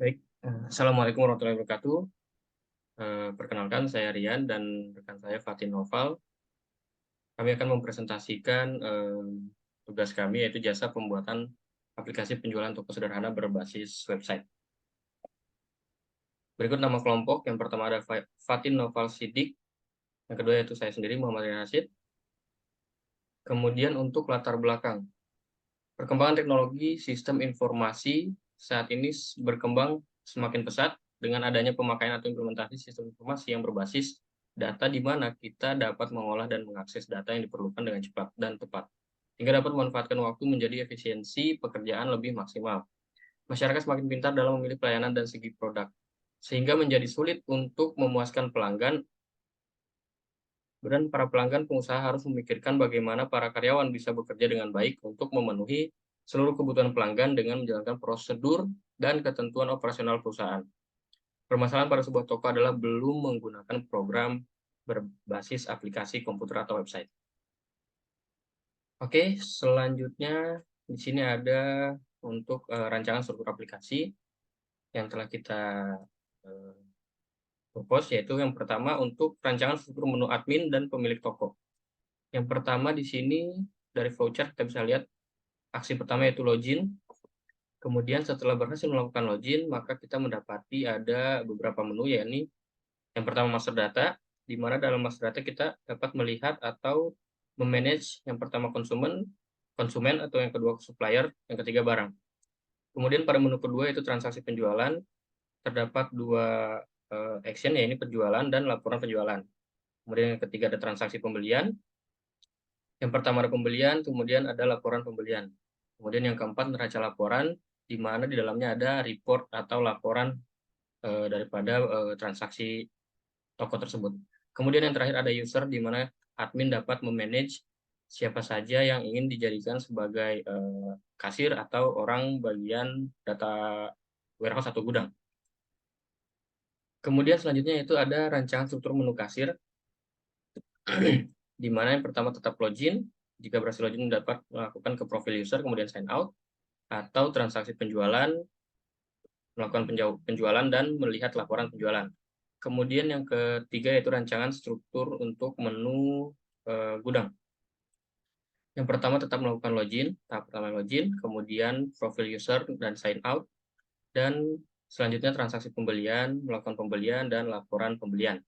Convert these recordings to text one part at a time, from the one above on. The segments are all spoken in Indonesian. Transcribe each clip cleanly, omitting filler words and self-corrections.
Baik, assalamualaikum warahmatullahi wabarakatuh. Perkenalkan saya Rian dan rekan saya Fatin Noval. Kami akan mempresentasikan tugas kami yaitu jasa pembuatan aplikasi penjualan toko sederhana berbasis website. Berikut nama kelompok. Yang pertama ada Fatin Noval Sidik, yang kedua yaitu saya sendiri Muhammad Rian Hasid. Kemudian untuk latar belakang, perkembangan teknologi sistem informasi saat ini berkembang semakin pesat dengan adanya pemakaian atau implementasi sistem informasi yang berbasis data di mana kita dapat mengolah dan mengakses data yang diperlukan dengan cepat dan tepat, sehingga dapat memanfaatkan waktu menjadi efisiensi pekerjaan lebih maksimal. Masyarakat semakin pintar dalam memilih pelayanan dan segi produk, sehingga menjadi sulit untuk memuaskan pelanggan, dan para pelanggan pengusaha harus memikirkan bagaimana para karyawan bisa bekerja dengan baik untuk memenuhi seluruh kebutuhan pelanggan dengan menjalankan prosedur dan ketentuan operasional perusahaan. Permasalahan pada sebuah toko adalah belum menggunakan program berbasis aplikasi komputer atau website. Oke, selanjutnya di sini ada untuk rancangan struktur aplikasi yang telah kita uh, propose, yaitu yang pertama untuk rancangan struktur menu admin dan pemilik toko. Yang pertama di sini dari voucher kita bisa lihat aksi pertama yaitu login. Kemudian setelah berhasil melakukan login, maka kita mendapati ada beberapa menu, yakni yang pertama master data, di mana dalam master data kita dapat melihat atau memanage yang pertama konsumen atau yang kedua supplier, yang ketiga barang. Kemudian pada menu kedua yaitu transaksi penjualan, terdapat dua action, yaitu penjualan dan laporan penjualan. Kemudian yang ketiga ada transaksi pembelian. Yang pertama ada pembelian, kemudian ada laporan pembelian. Kemudian yang keempat neraca laporan, di mana di dalamnya ada report atau laporan daripada transaksi toko tersebut. Kemudian yang terakhir ada user, di mana admin dapat memanage siapa saja yang ingin dijadikan sebagai kasir atau orang bagian data warehouse atau gudang. Kemudian selanjutnya itu ada rancangan struktur menu kasir, di mana yang pertama tetap login. Jika berhasil login dapat melakukan ke profil user, kemudian sign out, atau transaksi penjualan, melakukan penjualan dan melihat laporan penjualan. Kemudian yang ketiga yaitu rancangan struktur untuk menu gudang. Yang pertama tetap melakukan login, tahap pertama login, kemudian profil user dan sign out, dan selanjutnya transaksi pembelian, melakukan pembelian, dan laporan pembelian.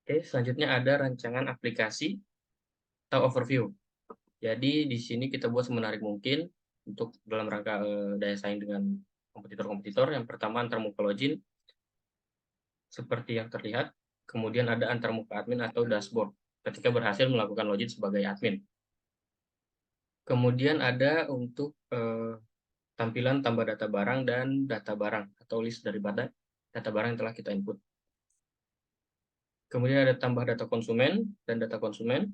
Oke, selanjutnya ada rancangan aplikasi atau overview. Jadi di sini kita buat semenarik mungkin untuk dalam rangka daya saing dengan kompetitor-kompetitor. Yang pertama antarmuka login, seperti yang terlihat. Kemudian ada antarmuka admin atau dashboard ketika berhasil melakukan login sebagai admin. Kemudian ada untuk tampilan tambah data barang dan data barang atau list daripada data barang yang telah kita input. Kemudian ada tambah data konsumen dan data konsumen.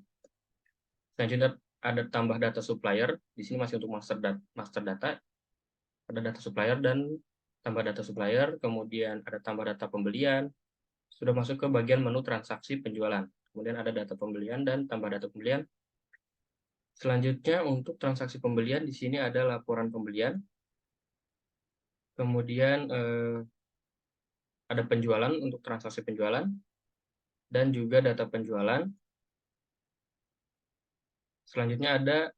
Selanjutnya ada tambah data supplier. Di sini masih untuk master data. Ada data supplier dan tambah data supplier. Kemudian ada tambah data pembelian. Sudah masuk ke bagian menu transaksi penjualan. Kemudian ada data pembelian dan tambah data pembelian. Selanjutnya untuk transaksi pembelian di sini ada laporan pembelian. Kemudian ada penjualan untuk transaksi penjualan dan juga data penjualan. Selanjutnya ada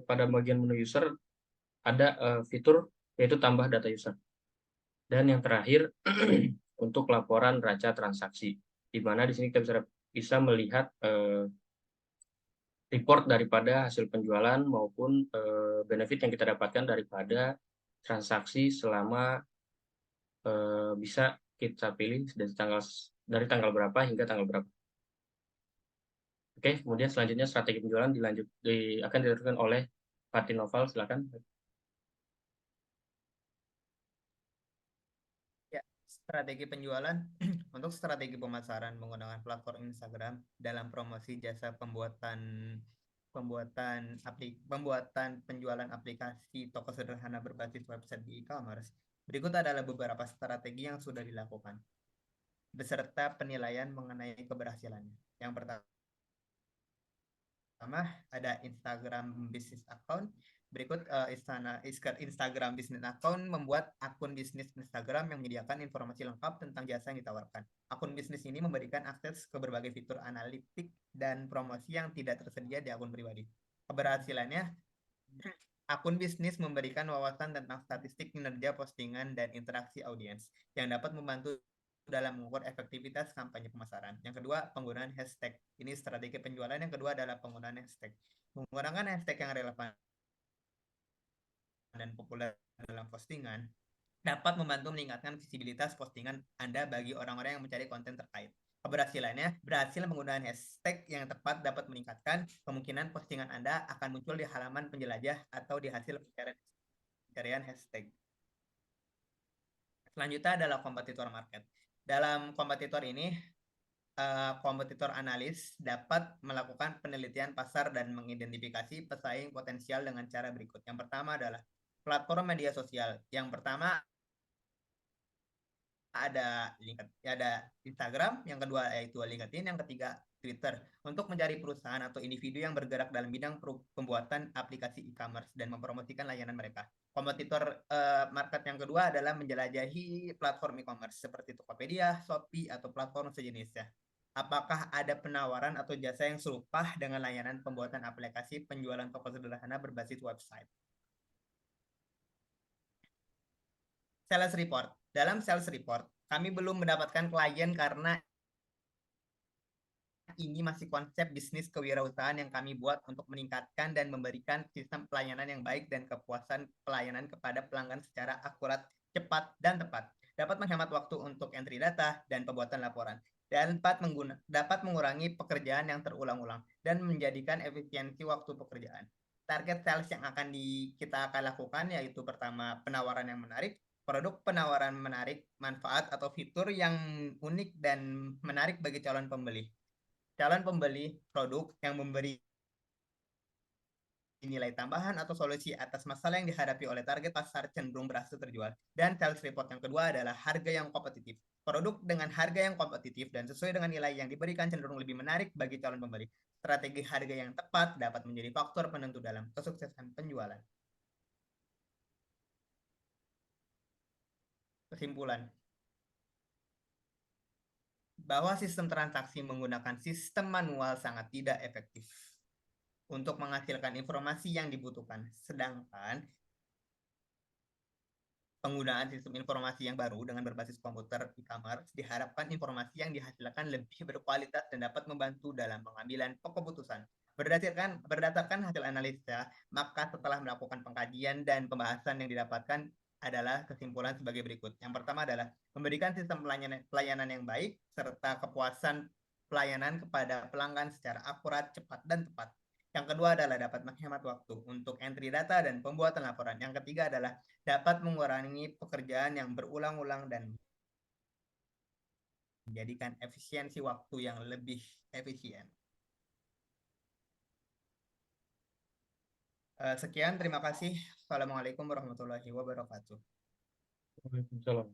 pada bagian menu user ada fitur yaitu tambah data user. Dan yang terakhir untuk laporan neraca transaksi, di mana di sini kita bisa melihat report daripada hasil penjualan maupun benefit yang kita dapatkan daripada transaksi selama bisa kita pilih dari tanggal berapa hingga tanggal berapa. Oke, kemudian selanjutnya strategi penjualan akan dilakukan oleh Fatin Noval, silakan. Ya, strategi penjualan untuk strategi pemasaran menggunakan platform Instagram dalam promosi jasa pembuatan penjualan aplikasi toko sederhana berbasis website di e-commerce. Berikut adalah beberapa strategi yang sudah dilakukan beserta penilaian mengenai keberhasilannya. Yang pertama ada Instagram Business Account Berikut Instagram Business Account membuat akun bisnis Instagram yang menyediakan informasi lengkap tentang jasa yang ditawarkan. Akun bisnis ini memberikan akses ke berbagai fitur analitik dan promosi yang tidak tersedia di akun pribadi. Keberhasilannya, akun bisnis memberikan wawasan tentang statistik kinerja postingan dan interaksi audiens yang dapat membantu dalam mengukur efektivitas kampanye pemasaran. Yang kedua, penggunaan hashtag. Ini strategi penjualan. Yang kedua adalah penggunaan hashtag. Menggunakan hashtag yang relevan dan populer dalam postingan dapat membantu meningkatkan visibilitas postingan Anda bagi orang-orang yang mencari konten terkait. Keberhasilannya, berhasil menggunakan hashtag yang tepat dapat meningkatkan kemungkinan postingan Anda akan muncul di halaman penjelajah atau di hasil pencarian hashtag. Selanjutnya adalah kompetitor market. Dalam kompetitor ini, kompetitor analis dapat melakukan penelitian pasar dan mengidentifikasi pesaing potensial dengan cara berikut. Yang pertama adalah platform media sosial. Yang pertama ada Instagram, yang kedua yaitu LinkedIn, yang ketiga Twitter. Untuk mencari perusahaan atau individu yang bergerak dalam bidang pembuatan aplikasi e-commerce dan mempromosikan layanan mereka. Kompetitor market yang kedua adalah menjelajahi platform e-commerce seperti Tokopedia, Shopee, atau platform sejenisnya. Apakah ada penawaran atau jasa yang serupa dengan layanan pembuatan aplikasi penjualan toko sederhana berbasis website? Sales report. Dalam sales report, kami belum mendapatkan klien karena ini masih konsep bisnis kewirausahaan yang kami buat untuk meningkatkan dan memberikan sistem pelayanan yang baik dan kepuasan pelayanan kepada pelanggan secara akurat, cepat, dan tepat. Dapat menghemat waktu untuk entry data dan pembuatan laporan. Dan dapat mengurangi pekerjaan yang terulang-ulang dan menjadikan efisiensi waktu pekerjaan. Target sales yang kita akan lakukan yaitu pertama penawaran yang menarik, produk penawaran menarik, manfaat atau fitur yang unik dan menarik bagi calon pembeli. Calon pembeli produk yang memberi nilai tambahan atau solusi atas masalah yang dihadapi oleh target pasar cenderung berhasil terjual. Dan sales report yang kedua adalah harga yang kompetitif. Produk dengan harga yang kompetitif dan sesuai dengan nilai yang diberikan cenderung lebih menarik bagi calon pembeli. Strategi harga yang tepat dapat menjadi faktor penentu dalam kesuksesan penjualan. Kesimpulan, bahwa sistem transaksi menggunakan sistem manual sangat tidak efektif untuk menghasilkan informasi yang dibutuhkan. Sedangkan penggunaan sistem informasi yang baru dengan berbasis komputer e-commerce diharapkan informasi yang dihasilkan lebih berkualitas dan dapat membantu dalam pengambilan keputusan. Berdasarkan hasil analisa, maka setelah melakukan pengkajian dan pembahasan yang didapatkan adalah kesimpulan sebagai berikut. Yang pertama adalah memberikan sistem pelayanan yang baik serta kepuasan pelayanan kepada pelanggan secara akurat, cepat, dan tepat. Yang kedua adalah dapat menghemat waktu untuk entry data dan pembuatan laporan. Yang ketiga adalah dapat mengurangi pekerjaan yang berulang-ulang dan menjadikan efisiensi waktu yang lebih efisien. Sekian, terima kasih. Assalamualaikum warahmatullahi wabarakatuh. Waalaikumsalam.